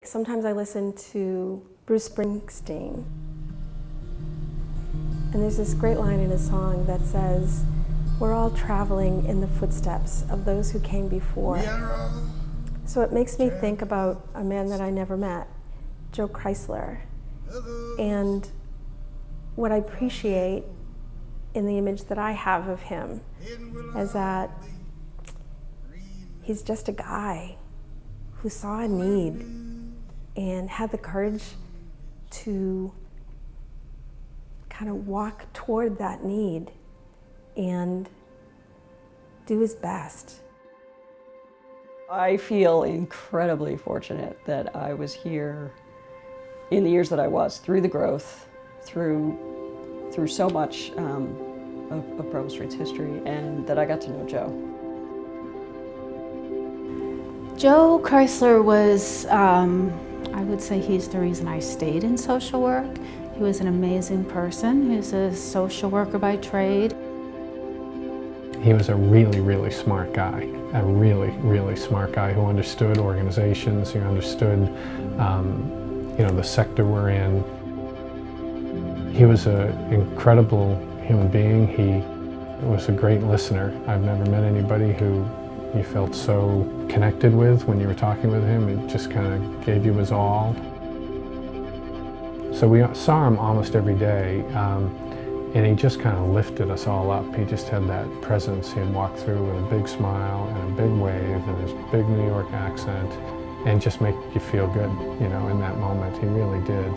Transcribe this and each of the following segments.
Sometimes I listen to Bruce Springsteen, and there's this great line in his song that says, "We're all traveling in the footsteps of those who came before." So it makes me think about a man that I never met, Joe Chrysler, and what I appreciate in the image that I have of him is that he's just a guy who saw a need and had the courage to kind of walk toward that need and do his best. I feel incredibly fortunate that I was here in the years that I was, through the growth, through so much of Preble Street's history, and that I got to know Joe. Joe Chrysler was, I would say he's the reason I stayed in social work. He was an amazing person. He was a social worker by trade. He was a really, really smart guy. A really, really smart guy who understood organizations, who understood, the sector we're in. He was an incredible human being. He was a great listener. I've never met anybody who you felt so connected with when you were talking with him. It just kind of gave you his all. So we saw him almost every day, and he just kind of lifted us all up. He just had that presence. He'd walk through with a big smile and a big wave and his big New York accent, and just make you feel good, in that moment. He really did.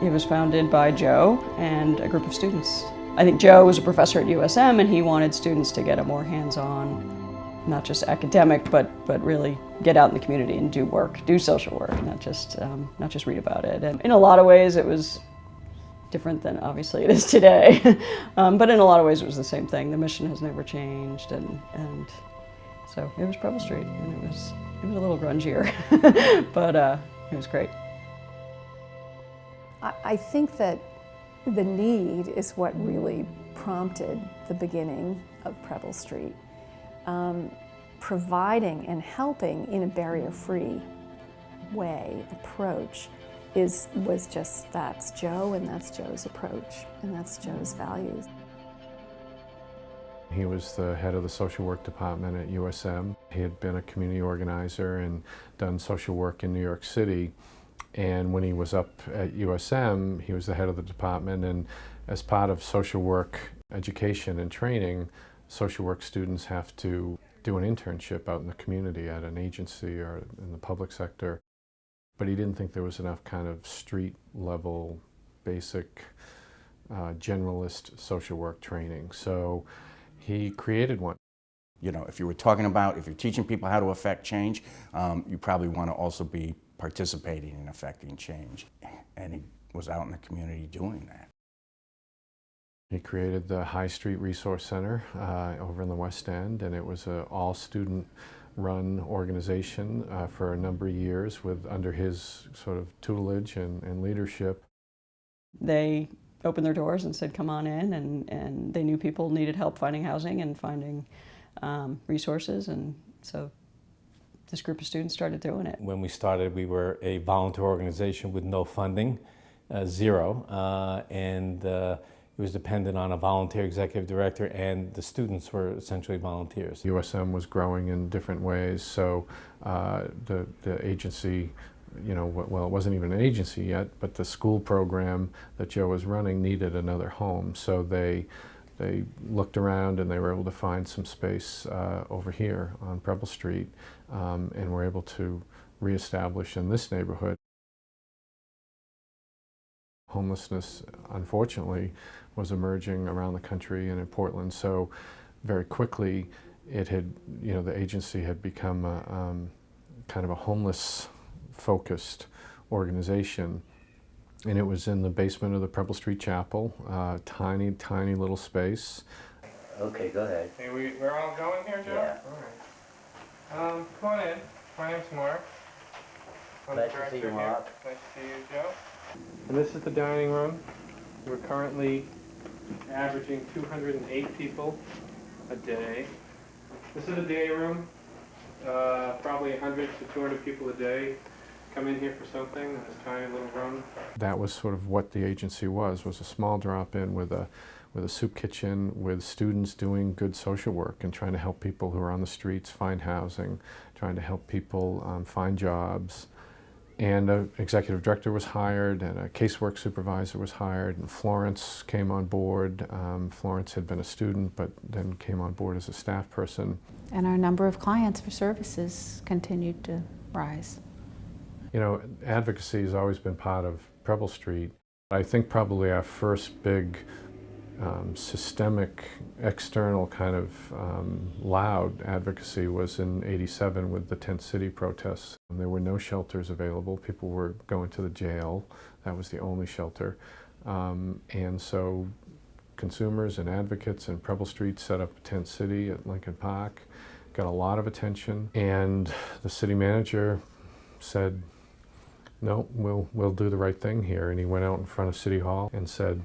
It was founded by Joe and a group of students. I think Joe was a professor at USM, and he wanted students to get a more hands-on, not just academic, but really get out in the community and do work, do social work, not just read about it. And in a lot of ways, it was different than obviously it is today, but in a lot of ways, it was the same thing. The mission has never changed, and so it was Preble Street, and it was a little grungier, but it was great. I think that the need is what really prompted the beginning of Preble Street. Providing and helping in a barrier-free approach, that's Joe, and that's Joe's approach, and that's Joe's values. He was the head of the social work department at USM. He had been a community organizer and done social work in New York City. And when he was up at USM, he was the head of the department, and as part of social work education and training, social work students have to do an internship out in the community at an agency or in the public sector. But he didn't think there was enough kind of street-level, basic, generalist social work training. So he created one. If you're teaching people how to affect change, you probably want to also be participating in affecting change. And he was out in the community doing that. He created the High Street Resource Center over in the West End, and it was an all-student-run organization for a number of years under his sort of tutelage and leadership. They opened their doors and said, come on in, and they knew people needed help finding housing and finding resources, and so this group of students started doing it. When we started, we were a volunteer organization with no funding, zero, and it was dependent on a volunteer executive director, and the students were essentially volunteers. USM was growing in different ways, so the agency, well, it wasn't even an agency yet, but the school program that Joe was running needed another home, so they looked around and they were able to find some space over here on Preble Street, and were able to reestablish in this neighborhood. Homelessness, unfortunately, was emerging around the country and in Portland, so very quickly the agency had become kind of a homeless-focused organization. And it was in the basement of the Preble Street Chapel, tiny, tiny little space. Okay, go ahead. Hey, we're all going here, Joe? Yeah. All right. Come on in. My name's Mark. Nice to see you, Mark. Nice to see you, Joe. And this is the dining room. We're currently averaging 208 people a day. This is the day room. Probably 100 to 200 people a day. come in here for something in this tiny little room. That was sort of what the agency was a small drop-in with a soup kitchen, with students doing good social work and trying to help people who are on the streets find housing, trying to help people find jobs. And an executive director was hired, and a casework supervisor was hired, and Florence came on board. Florence had been a student, but then came on board as a staff person. And our number of clients for services continued to rise. You know, advocacy has always been part of Preble Street. I think probably our first big systemic, external kind of loud advocacy was in '87 with the Tent City protests. There were no shelters available. People were going to the jail. That was the only shelter. And so consumers and advocates in Preble Street set up Tent City at Lincoln Park, got a lot of attention, and the city manager said, no, we'll do the right thing here. And he went out in front of City Hall and said,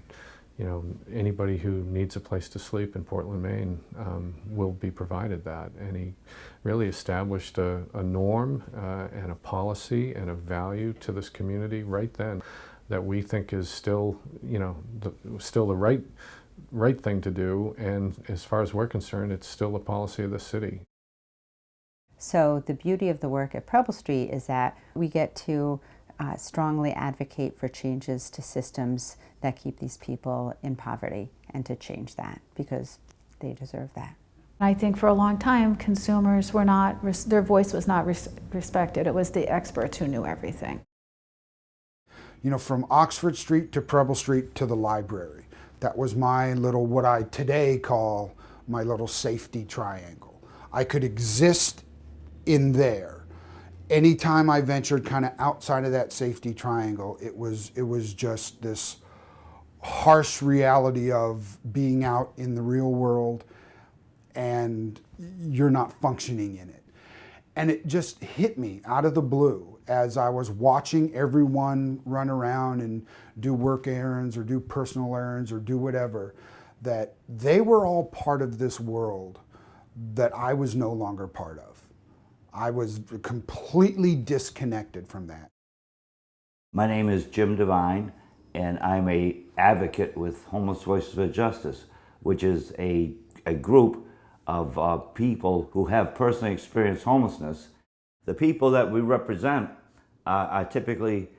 you know, anybody who needs a place to sleep in Portland, Maine, will be provided that. And he really established a norm and a policy and a value to this community right then that we think is still, you know, still the right thing to do. And as far as we're concerned, it's still the policy of the city. So the beauty of the work at Preble Street is that we get to strongly advocate for changes to systems that keep these people in poverty, and to change that because they deserve that. I think for a long time, consumers were not, their voice was not respected. It was the experts who knew everything. You know, from Oxford Street to Preble Street to the library. That was my little, what I today call my little safety triangle. I could exist in there. Anytime I ventured kind of outside of that safety triangle, it was just this harsh reality of being out in the real world and you're not functioning in it. And it just hit me out of the blue as I was watching everyone run around and do work errands or do personal errands or do whatever, that they were all part of this world that I was no longer part of. I was completely disconnected from that. My name is Jim Devine, and I'm an advocate with Homeless Voices for Justice, which is a group of people who have personally experienced homelessness. The people that we represent are typically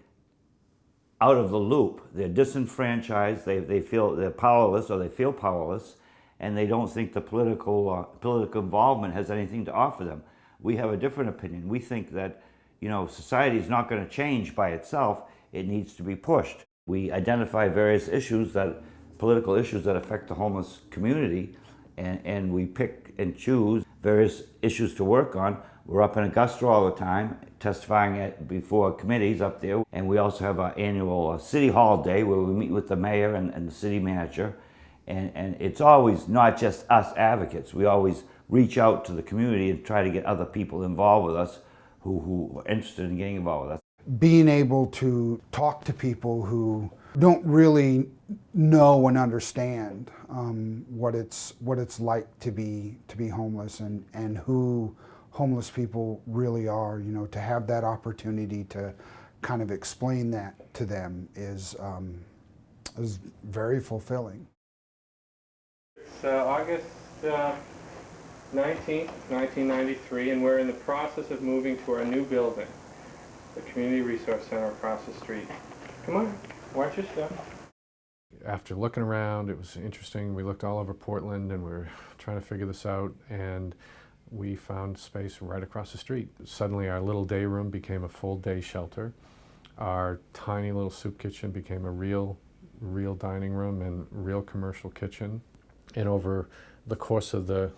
out of the loop. They're disenfranchised, they feel they're powerless, or they feel powerless, and they don't think the political involvement has anything to offer them. We have a different opinion. We think that, you know, society is not going to change by itself. It needs to be pushed. We identify various issues, political issues that affect the homeless community, and we pick and choose various issues to work on. We're up in Augusta all the time, testifying before committees up there. And we also have our annual City Hall Day where we meet with the mayor and the city manager. And it's always not just us advocates. We always reach out to the community and try to get other people involved with us who are interested in getting involved with us. Being able to talk to people who don't really know and understand what it's like to be homeless and who homeless people really are, you know, to have that opportunity to kind of explain that to them is very fulfilling. It's August 19th, 1993, and we're in the process of moving to our new building, the Community Resource Center across the street. Come on, watch your step. After looking around, it was interesting. We looked all over Portland and we were trying to figure this out, and we found space right across the street. Suddenly our little day room became a full day shelter. Our tiny little soup kitchen became a real dining room and real commercial kitchen. And over the course of the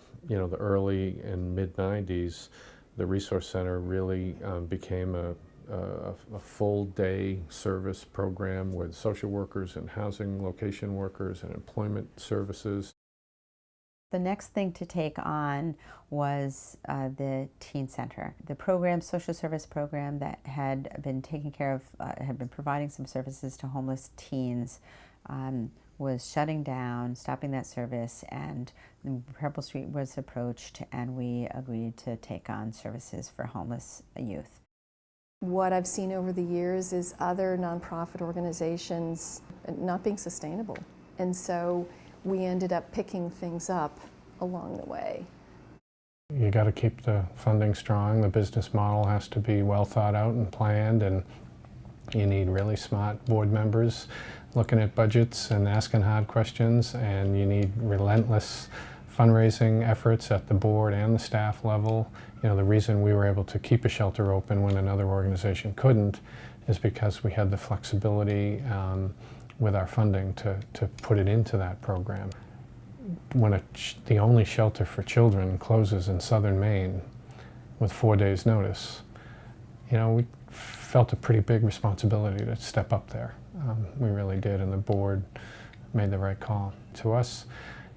early and mid 90s, the Resource Center really became a full day service program with social workers and housing location workers and employment services. The next thing to take on was the Teen Center. The program, social service program that had been taking care of, had been providing some services to homeless teens, was shutting down, stopping that service, and Preble Street was approached and we agreed to take on services for homeless youth. What I've seen over the years is other nonprofit organizations not being sustainable. And so we ended up picking things up along the way. You got to keep the funding strong. The business model has to be well thought out and planned, and you need really smart board members looking at budgets and asking hard questions, and you need relentless fundraising efforts at the board and the staff level. You know, the reason we were able to keep a shelter open when another organization couldn't is because we had the flexibility with our funding to put it into that program. When the only shelter for children closes in southern Maine with 4 days' notice, you know, we felt a pretty big responsibility to step up there. We really did, and the board made the right call. To us,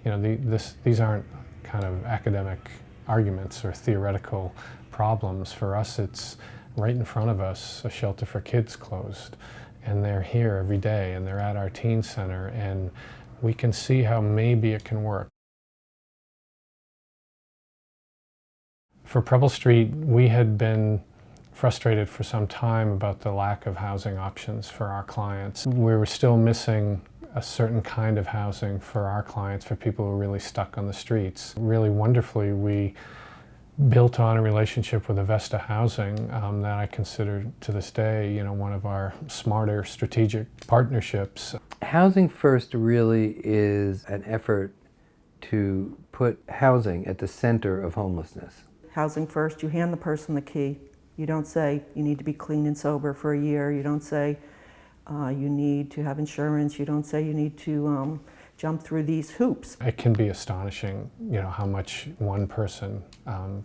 you know, these aren't kind of academic arguments or theoretical problems. For us, it's right in front of us. A shelter for kids closed, and they're here every day, and they're at our teen center, and we can see how maybe it can work. For Preble Street, we had been frustrated for some time about the lack of housing options for our clients. We were still missing a certain kind of housing for our clients, for people who are really stuck on the streets. Really wonderfully, we built on a relationship with Avesta Housing that I consider to this day, you know, one of our smarter strategic partnerships. Housing First really is an effort to put housing at the center of homelessness. Housing First, you hand the person the key. You don't say you need to be clean and sober for a year. You don't say you need to have insurance. You don't say you need to jump through these hoops. It can be astonishing, you know, how much one person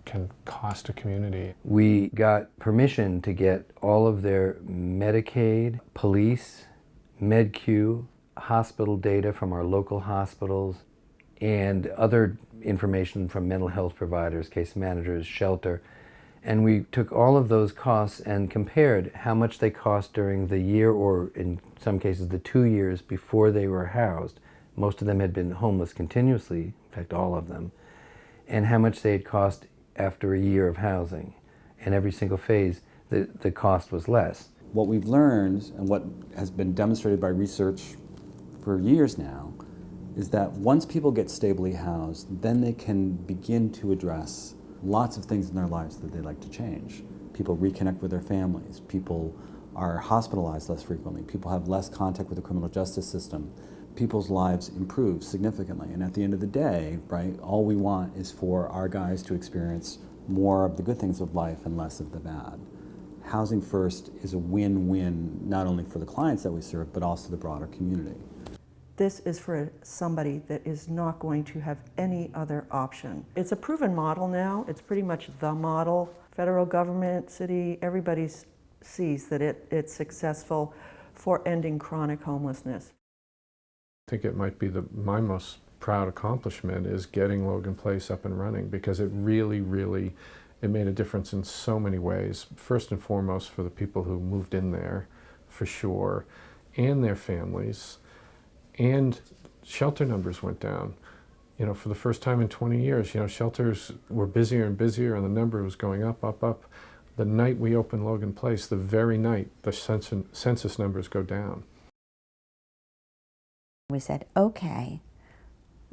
can cost a community. We got permission to get all of their Medicaid, police, MedQ, hospital data from our local hospitals, and other information from mental health providers, case managers, shelter. And we took all of those costs and compared how much they cost during the year, or in some cases the 2 years before they were housed. Most of them had been homeless continuously, in fact all of them, and how much they had cost after a year of housing. And every single phase, the cost was less. What we've learned, and what has been demonstrated by research for years now, is that once people get stably housed, then they can begin to address lots of things in their lives that they'd like to change. People reconnect with their families. People are hospitalized less frequently. People have less contact with the criminal justice system. People's lives improve significantly. And at the end of the day, right, all we want is for our guys to experience more of the good things of life and less of the bad. Housing First is a win-win, not only for the clients that we serve, but also the broader community. This is for somebody that is not going to have any other option. It's a proven model now. It's pretty much the model. Federal government, city, everybody sees that it's successful for ending chronic homelessness. I think it might be my most proud accomplishment is getting Logan Place up and running, because it really, really, it made a difference in so many ways. First and foremost for the people who moved in there, for sure, and their families. And shelter numbers went down. You know, for the first time in 20 years, you know, shelters were busier and busier, and the number was going up, up, up. The night we opened Logan Place, the very night, the census numbers go down. We said, okay,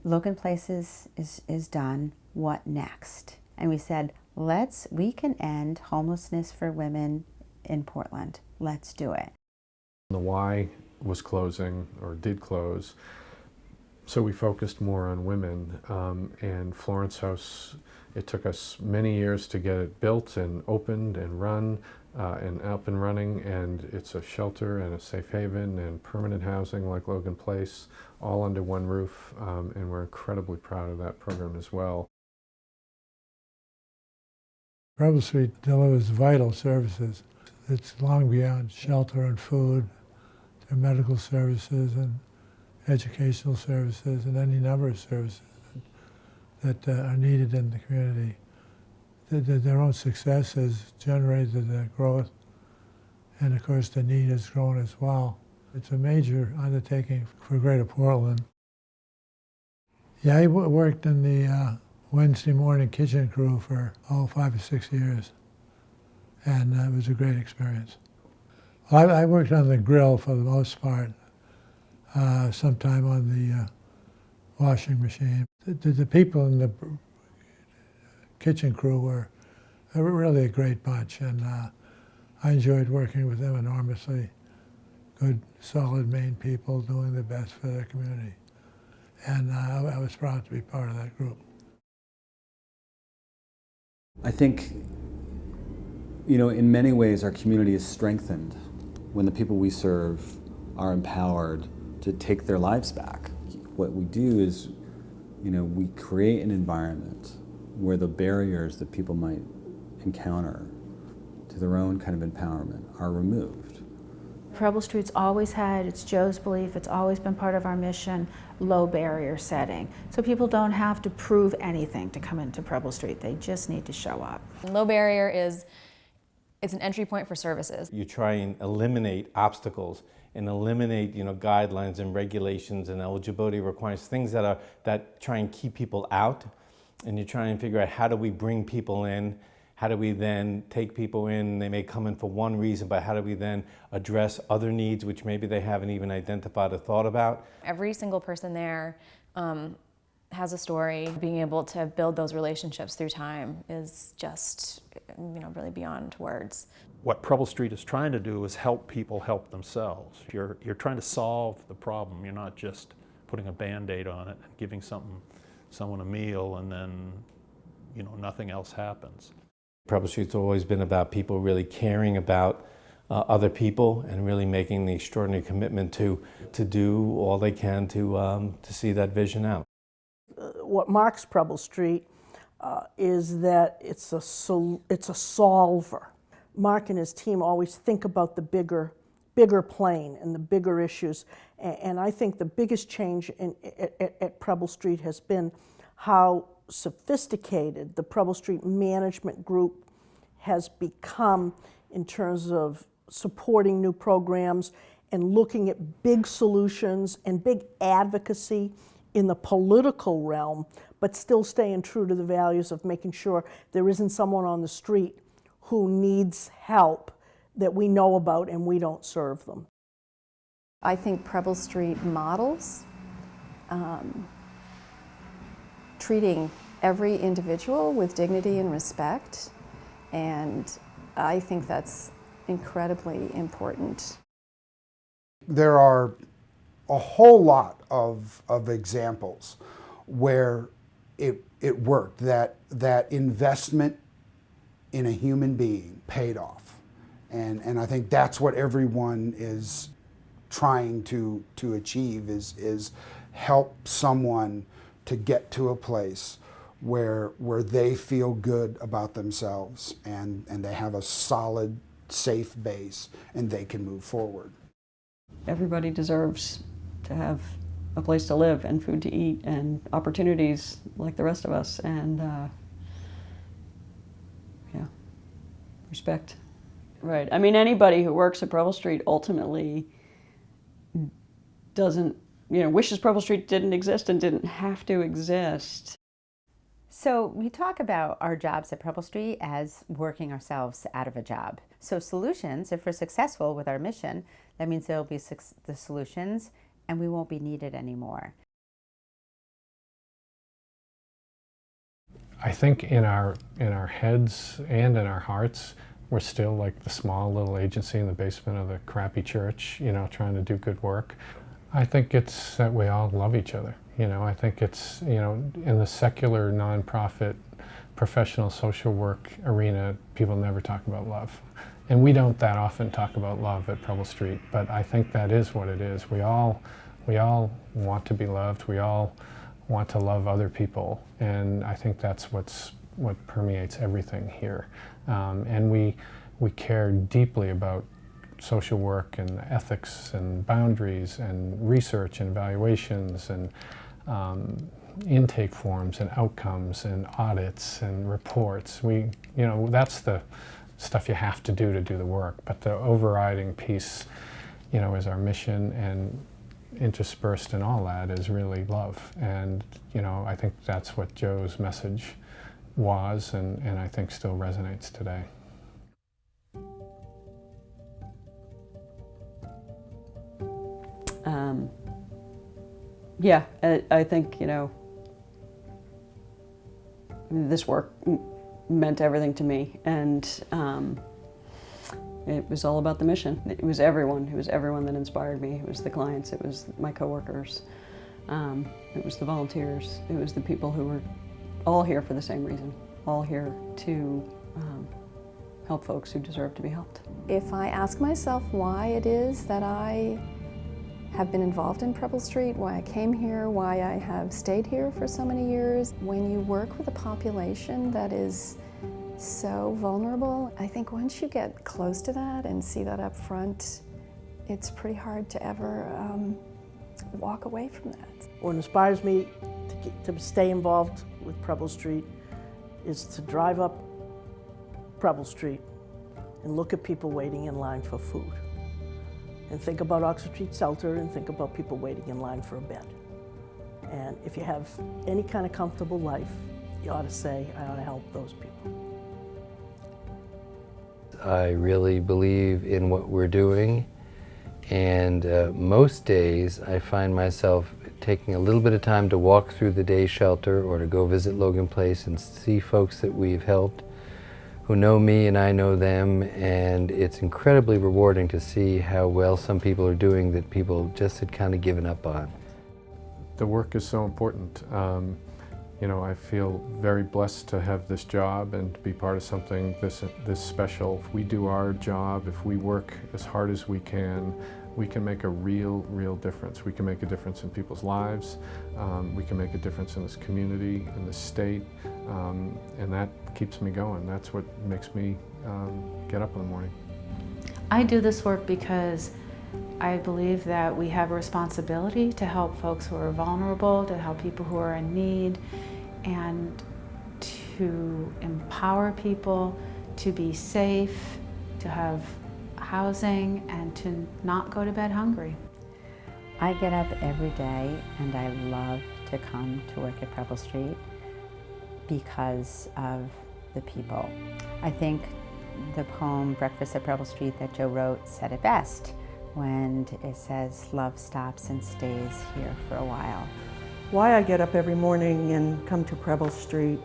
Logan Place is done, what next? And we said, we can end homelessness for women in Portland. Let's do it. The Y was closing, or did close, so we focused more on women. And Florence House, it took us many years to get it built and opened and run and up and running, and it's a shelter and a safe haven and permanent housing like Logan Place, all under one roof, and we're incredibly proud of that program as well. Preble Street delivers vital services. It's long beyond shelter and food. There are medical services and educational services and any number of services that are needed in the community. Their own success has generated the growth, and of course the need has grown as well. It's a major undertaking for Greater Portland. Yeah, I worked in the Wednesday morning kitchen crew for 5 or 6 years. and it was a great experience. I worked on the grill for the most part, sometime on the washing machine. The people in the kitchen crew were really a great bunch, and I enjoyed working with them enormously. Good, solid Maine people doing their best for their community. And I was proud to be part of that group. I think, you know, in many ways our community is strengthened when the people we serve are empowered to take their lives back. What we do is, you know, we create an environment where the barriers that people might encounter to their own kind of empowerment are removed. Preble Street's always had, it's Joe's belief, it's always been part of our mission, low barrier setting. So people don't have to prove anything to come into Preble Street, they just need to show up. Low barrier is, it's an entry point for services. You try and eliminate obstacles and eliminate, you know, guidelines and regulations and eligibility requirements, things that try and keep people out. And you try and figure out, how do we bring people in? How do we then take people in? They may come in for one reason, but how do we then address other needs which maybe they haven't even identified or thought about? Every single person there has a story. Being able to build those relationships through time is just, you know, really beyond words. What Preble Street is trying to do is help people help themselves. You're trying to solve the problem. You're not just putting a Band-Aid on it and giving someone a meal and then, you know, nothing else happens. Preble Street's always been about people really caring about other people and really making the extraordinary commitment to do all they can to see that vision out. What marks Preble Street is that it's a solver. Mark and his team always think about the bigger plane and the bigger issues. And I think the biggest change at Preble Street has been how sophisticated the Preble Street management group has become in terms of supporting new programs and looking at big solutions and big advocacy in the political realm, but still staying true to the values of making sure there isn't someone on the street who needs help that we know about and we don't serve them. I think Preble Street models treating every individual with dignity and respect, and I think that's incredibly important. There are a whole lot of examples where it worked, that investment in a human being paid off. And I think that's what everyone is trying to achieve, is help someone to get to a place where they feel good about themselves and they have a solid, safe base and they can move forward. Everybody deserves to have a place to live and food to eat and opportunities like the rest of us, and yeah, respect. Right. I mean, anybody who works at Preble Street ultimately doesn't, you know, wishes Preble Street didn't exist and didn't have to exist. So we talk about our jobs at Preble Street as working ourselves out of a job. So solutions, if we're successful with our mission, that means there'll be the solutions and we won't be needed anymore. I think in our heads and in our hearts, we're still like the small little agency in the basement of the crappy church, you know, trying to do good work. I think it's that we all love each other. You know, I think it's, you know, in the secular, nonprofit, professional social work arena, people never talk about love. And we don't that often talk about love at Preble Street, but I think that is what it is. We all want to be loved. We all want to love other people. And I think that's what permeates everything here. And we care deeply about social work and ethics and boundaries and research and evaluations and intake forms and outcomes and audits and reports. You know, that's the stuff you have to do the work. But the overriding piece, you know, is our mission, and interspersed in all that is really love. And, you know, I think that's what Joe's message was, and I think still resonates today. yeah, I think, you know, this work meant everything to me, and it was all about the mission. It was everyone that inspired me. It was the clients, it was my coworkers, it was the volunteers, it was the people who were all here for the same reason, all here to help folks who deserve to be helped. If I ask myself why it is that I have been involved in Preble Street, why I came here, why I have stayed here for so many years, when you work with a population that is so vulnerable, I think once you get close to that and see that up front, it's pretty hard to ever walk away from that. What inspires me to stay involved with Preble Street is to drive up Preble Street and look at people waiting in line for food, and think about Oxford Street Shelter and think about people waiting in line for a bed. And if you have any kind of comfortable life, you ought to say, I ought to help those people. I really believe in what we're doing, and most days I find myself taking a little bit of time to walk through the day shelter or to go visit Logan Place and see folks that we've helped who know me and I know them, and it's incredibly rewarding to see how well some people are doing that people just had kind of given up on. The work is so important. You know, I feel very blessed to have this job and to be part of something this special. If we do our job, if we work as hard as we can make a real difference. We can make a difference in people's lives. We can make a difference in this community, in the state, and that keeps me going. That's what makes me get up in the morning. I do this work because I believe that we have a responsibility to help folks who are vulnerable, to help people who are in need, and to empower people to be safe, to have housing, and to not go to bed hungry. I get up every day and I love to come to work at Preble Street because of the people. I think the poem Breakfast at Preble Street that Joe wrote said it best when it says, love stops and stays here for a while. Why I get up every morning and come to Preble Street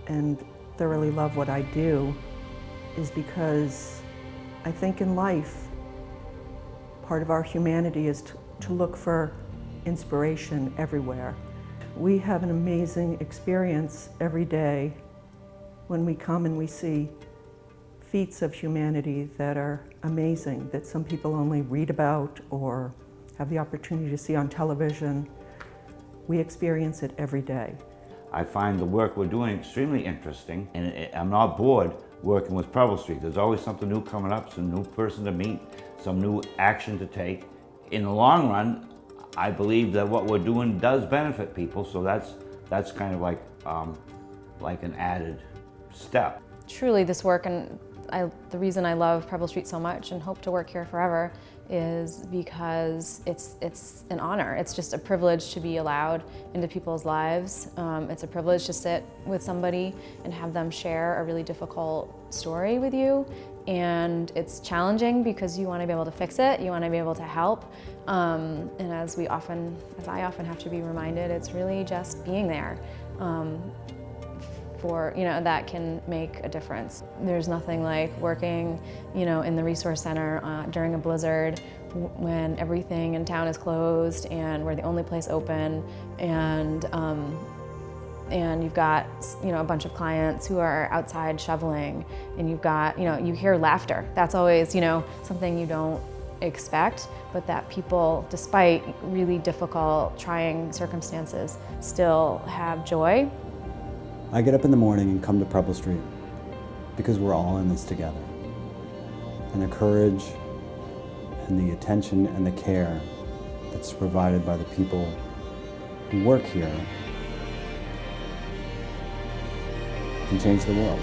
and thoroughly love what I do is because I think in life, part of our humanity is to look for inspiration everywhere. We have an amazing experience every day when we come and we see feats of humanity that are amazing, that some people only read about or have the opportunity to see on television. We experience it every day. I find the work we're doing extremely interesting, and I'm not bored working with Preble Street. There's always something new coming up, some new person to meet, some new action to take. In the long run, I believe that what we're doing does benefit people, so that's kind of like an added step. Truly, this work, and the reason I love Preble Street so much and hope to work here forever is because it's an honor. It's just a privilege to be allowed into people's lives. It's a privilege to sit with somebody and have them share a really difficult story with you. And it's challenging because you want to be able to fix it, you want to be able to help. And as I often have to be reminded, it's really just being there. That can make a difference. There's nothing like working, in the resource center during a blizzard when everything in town is closed and we're the only place open, and you've got, a bunch of clients who are outside shoveling, and you've got, you hear laughter. That's always, something you don't expect, but that people, despite really difficult, trying circumstances, still have joy. I get up in the morning and come to Preble Street because we're all in this together. And the courage and the attention and the care that's provided by the people who work here can change the world.